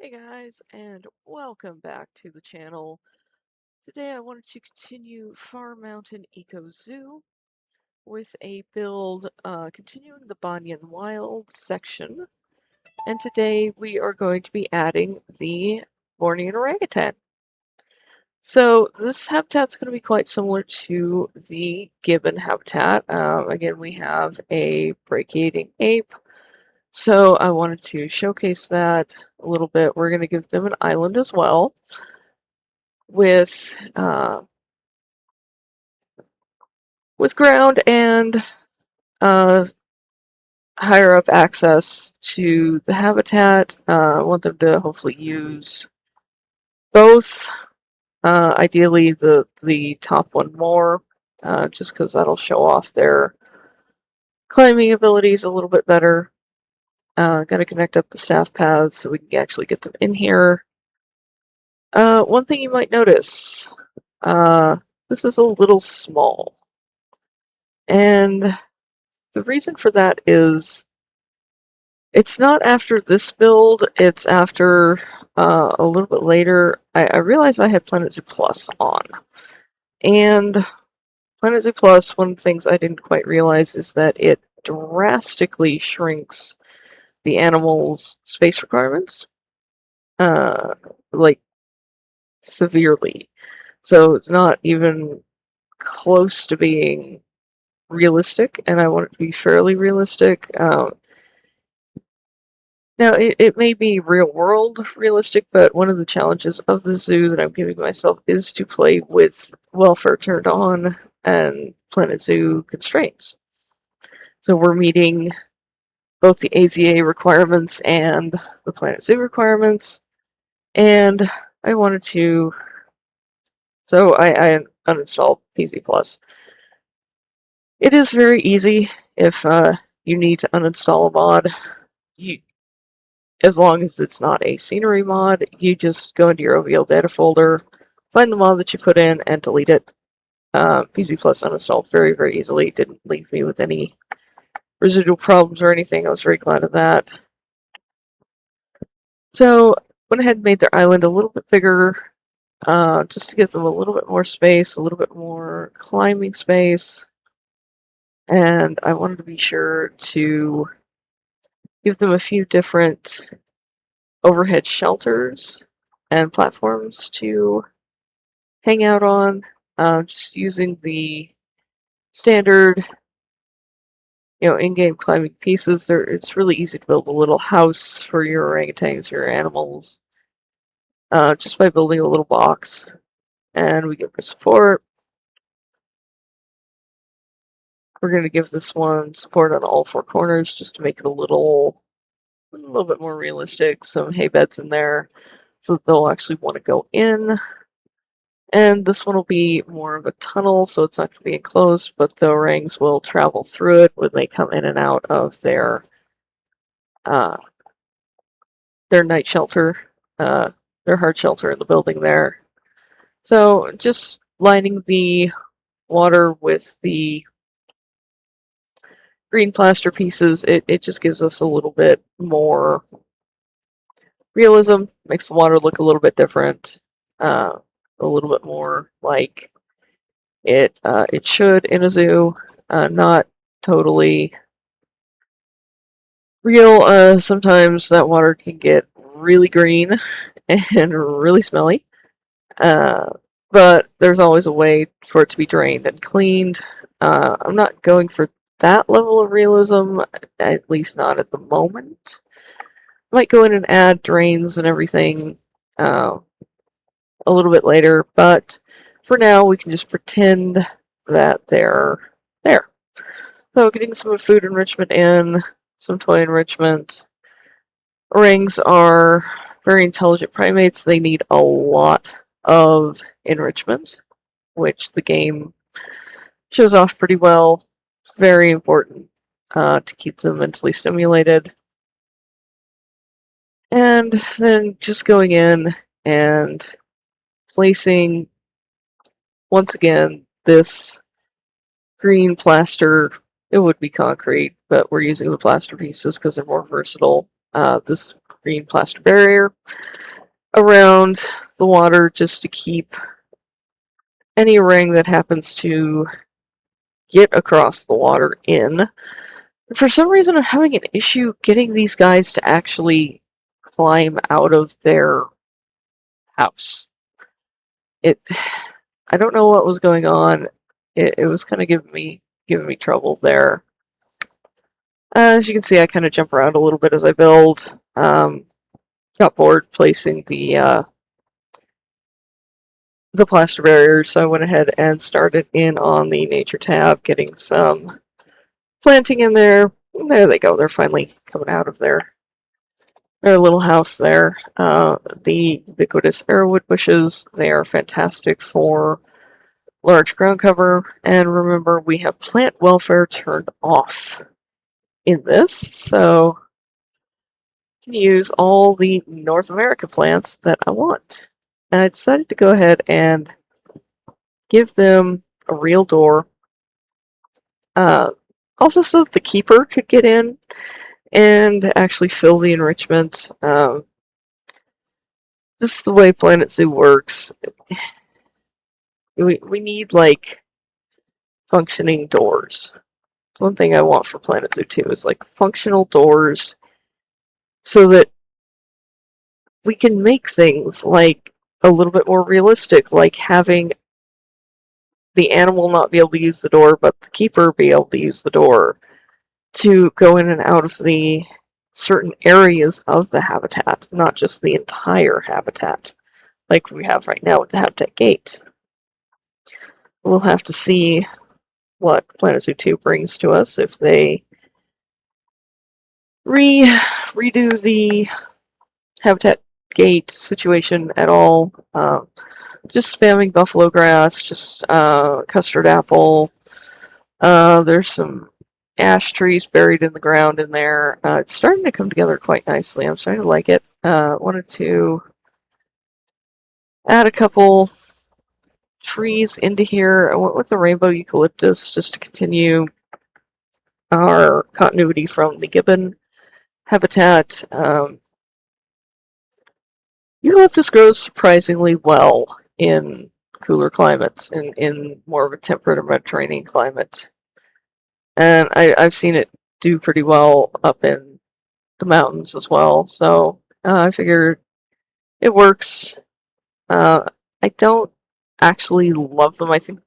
Hey guys, and welcome back to the channel. Today I wanted to continue Far Mountain Eco Zoo with a build continuing the Banyan Wilds section. And today we are going to be adding the Bornean Orangutan. So this habitat's going to be quite similar to the gibbon habitat. Again, we have a brachiating ape. So I wanted to showcase that a little bit. We're going to give them an island as well, with ground and uh, higher up access to the habitat. I want them to hopefully use both. Ideally, the top one more, just because that'll show off their climbing abilities a little bit better. Got to connect up the staff paths so we can actually get them in here. One thing you might notice, this is a little small. And the reason for that is it's not after this build, it's after a little bit later. I realized I had Planet Zoo Plus on. And Planet Zoo Plus, one of the things I didn't quite realize is that it drastically shrinks the animal's space requirements. Like, severely. So it's not even close to being realistic, and I want it to be fairly realistic. Now, it may be real world realistic, but one of the challenges of the zoo that I'm giving myself is to play with welfare turned on and Planet Zoo constraints. So we're meeting both the AZA requirements and the Planet Zoo requirements, and I wanted to. So I uninstalled PZ Plus. It is very easy if you need to uninstall a mod. As long as it's not a scenery mod, you just go into your OVL data folder, find the mod that you put in, and delete it. PZ Plus uninstalled very, very easily. Didn't leave me with any residual problems or anything. I was very glad of that. So, went ahead and made their island a little bit bigger, just to give them a little bit more space, a little bit more climbing space. And I wanted to be sure to give them a few different overhead shelters and platforms to hang out on, just using the standard, in-game climbing pieces. It's really easy to build a little house for your orangutans, your animals, just by building a little box. And we give her support. We're going to give this one support on all four corners just to make it a little bit more realistic. Some hay beds in there so that they'll actually want to go in. And this one will be more of a tunnel, so it's not going to be enclosed, but the orangs will travel through it when they come in and out of their night shelter, their hard shelter in the building there. So just lining the water with the green plaster pieces, it just gives us a little bit more realism, makes the water look a little bit different, a little bit more like it should in a zoo, not totally real. Sometimes that water can get really green and really smelly, but there's always a way for it to be drained and cleaned. I'm not going for that level of realism, at least not at the moment. Might go in and add drains and everything a little bit later, but for now we can just pretend that they're there. So getting some food enrichment in, some toy enrichment. Orangs are very intelligent primates. They need a lot of enrichment, which the game shows off pretty well. Very important to keep them mentally stimulated. And then just going in and placing, once again, this green plaster. It would be concrete, but we're using the plaster pieces because they're more versatile. This green plaster barrier around the water just to keep any orang that happens to get across the water in. For some reason, I'm having an issue getting these guys to actually climb out of their house. I don't know what was going on. It was kind of giving me trouble there. As you can see, I kind of jump around a little bit as I build. Got bored placing the plaster barriers, so I went ahead and started in on the nature tab, getting some planting in there. There they go. They're finally coming out of their little house there. The ubiquitous arrowwood bushes, they are fantastic for large ground cover. And remember, we have plant welfare turned off in this, so I can use all the North America plants that I want. And I decided to go ahead and give them a real door. Also so that the keeper could get in and actually fill the enrichment. This is the way Planet Zoo works. We need, like, functioning doors. One thing I want for Planet Zoo 2 is, like, functional doors so that we can make things, like, a little bit more realistic, like having the animal not be able to use the door, but the keeper be able to use the door to go in and out of the certain areas of the habitat, not just the entire habitat, like we have right now with the habitat gate. We'll have to see what Planet Zoo 2 brings to us if they redo the habitat gate situation at all. Just spamming buffalo grass, just custard apple. There's some ash trees buried in the ground in there. It's starting to come together quite nicely. I'm starting to like it. Wanted to add a couple trees into here. I went with the rainbow eucalyptus just to continue our continuity from the gibbon habitat. Eucalyptus grows surprisingly well in cooler climates, in more of a temperate or Mediterranean climate. And I've seen it do pretty well up in the mountains as well, so I figured it works. I don't actually love them. I think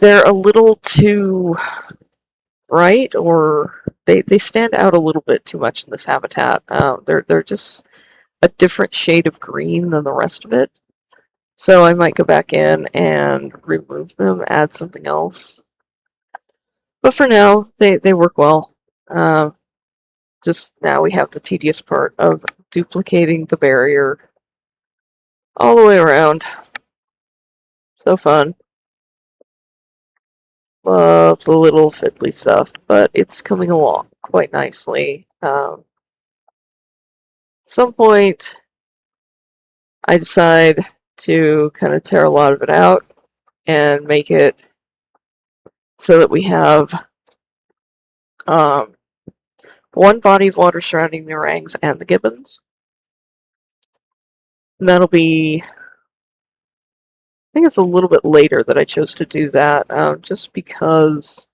they're a little too bright, or they stand out a little bit too much in this habitat. They're just a different shade of green than the rest of it. So I might go back in and remove them, add something else. But for now, they work well. Just now we have the tedious part of duplicating the barrier all the way around. So fun. Love the little fiddly stuff, but it's coming along quite nicely. At some point, I decide to kind of tear a lot of it out and make it so that we have one body of water surrounding the orangs and the gibbons. And that'll be, I think it's a little bit later that I chose to do that, just because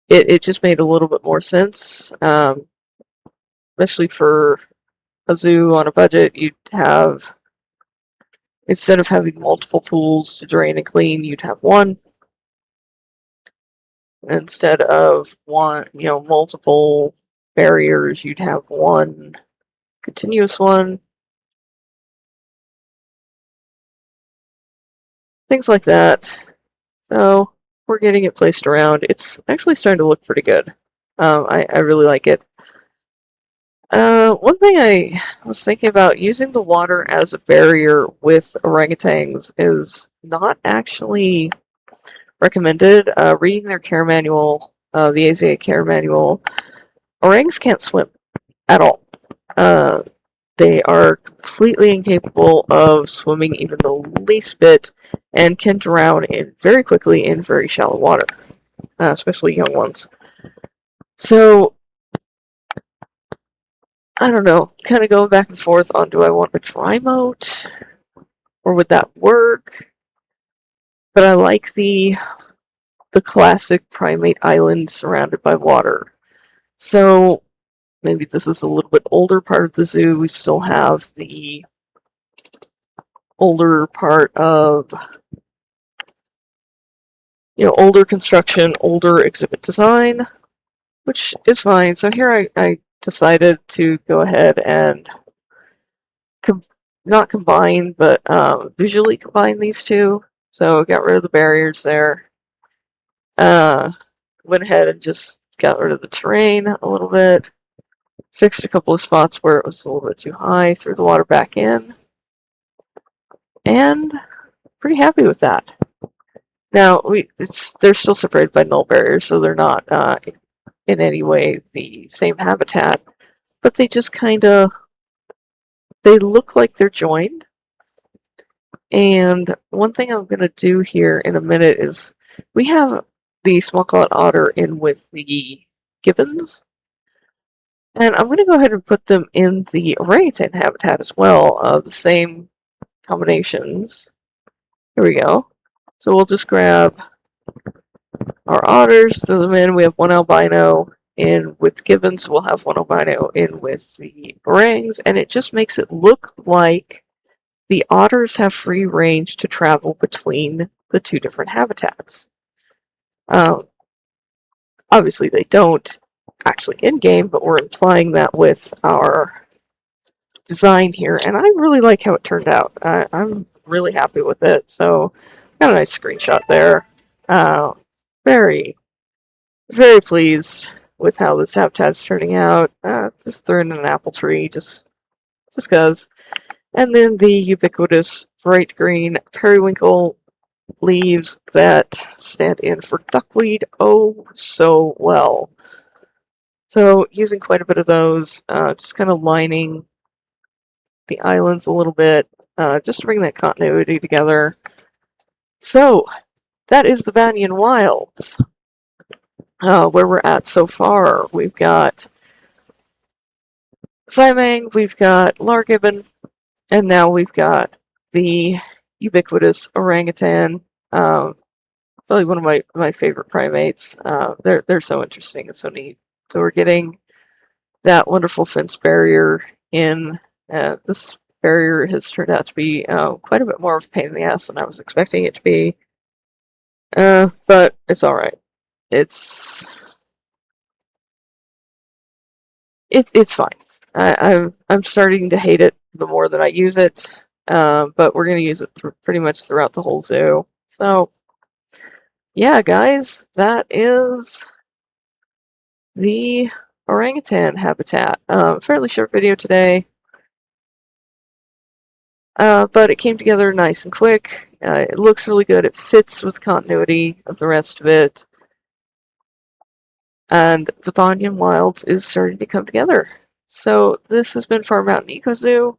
it just made a little bit more sense, especially for a zoo on a budget. You'd have, instead of having multiple pools to drain and clean, you'd have one. Instead of one, multiple barriers, you'd have one continuous one. Things like that. So we're getting it placed around. It's actually starting to look pretty good. I really like it. One thing I was thinking about, using the water as a barrier with orangutans is not actually recommended. Reading their care manual, the AZA care manual, orangs can't swim at all. They are completely incapable of swimming even the least bit, and can drown very quickly in very shallow water, especially young ones. So I don't know, kind of going back and forth on do I want a dry moat or would that work? But I like the classic primate island surrounded by water. So maybe this is a little bit older part of the zoo. We still have the older part of, older construction, older exhibit design, which is fine. So here I decided to go ahead and not combine, but visually combine these two. So got rid of the barriers there. Went ahead and just got rid of the terrain a little bit. Fixed a couple of spots where it was a little bit too high, threw the water back in, and pretty happy with that. Now they're still separated by null barriers, so they're not in any way the same habitat, but they just they look like they're joined. And one thing I'm going to do here in a minute is we have the small-clawed otter in with the gibbons, and I'm going to go ahead and put them in the orangutan habitat as well, the same combinations. Here we go. So we'll just grab our otters, throw them in. We have one albino in with gibbons. We'll have one albino in with the orangs, and it just makes it look like the otters have free range to travel between the two different habitats. Obviously, they don't actually in-game, but we're implying that with our design here, and I really like how it turned out. I'm really happy with it. So, got a nice screenshot there. Very, very pleased with how this habitat's turning out. Just threw in an apple tree, just cause. And then the ubiquitous bright green periwinkle leaves that stand in for duckweed oh so well. So using quite a bit of those, just kind of lining the islands a little bit, just to bring that continuity together. So that is the Banyan Wilds. Where we're at so far, we've got Simang, we've got Largibbon, and now we've got the ubiquitous orangutan. Probably one of my favorite primates. They're so interesting and so neat. So we're getting that wonderful fence barrier in. This barrier has turned out to be quite a bit more of a pain in the ass than I was expecting it to be. But it's all right. It's fine. I'm starting to hate it the more that I use it. But we're gonna use it pretty much throughout the whole zoo. So yeah, guys, that is the orangutan habitat. Fairly short video today. But it came together nice and quick. It looks really good. It fits with continuity of the rest of it. And the Banyan Wilds is starting to come together. So this has been Farm Mountain Eco Zoo.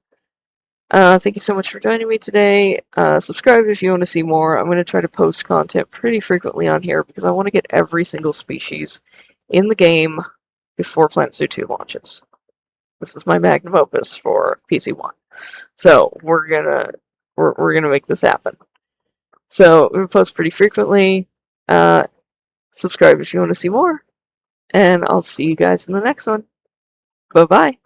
Thank you so much for joining me today. Subscribe if you want to see more. I'm going to try to post content pretty frequently on here because I want to get every single species in the game before Planet Zoo 2 launches. This is my magnum opus for PC1. So we're gonna make this happen. So we post pretty frequently. Subscribe if you want to see more, and I'll see you guys in the next one. Bye bye.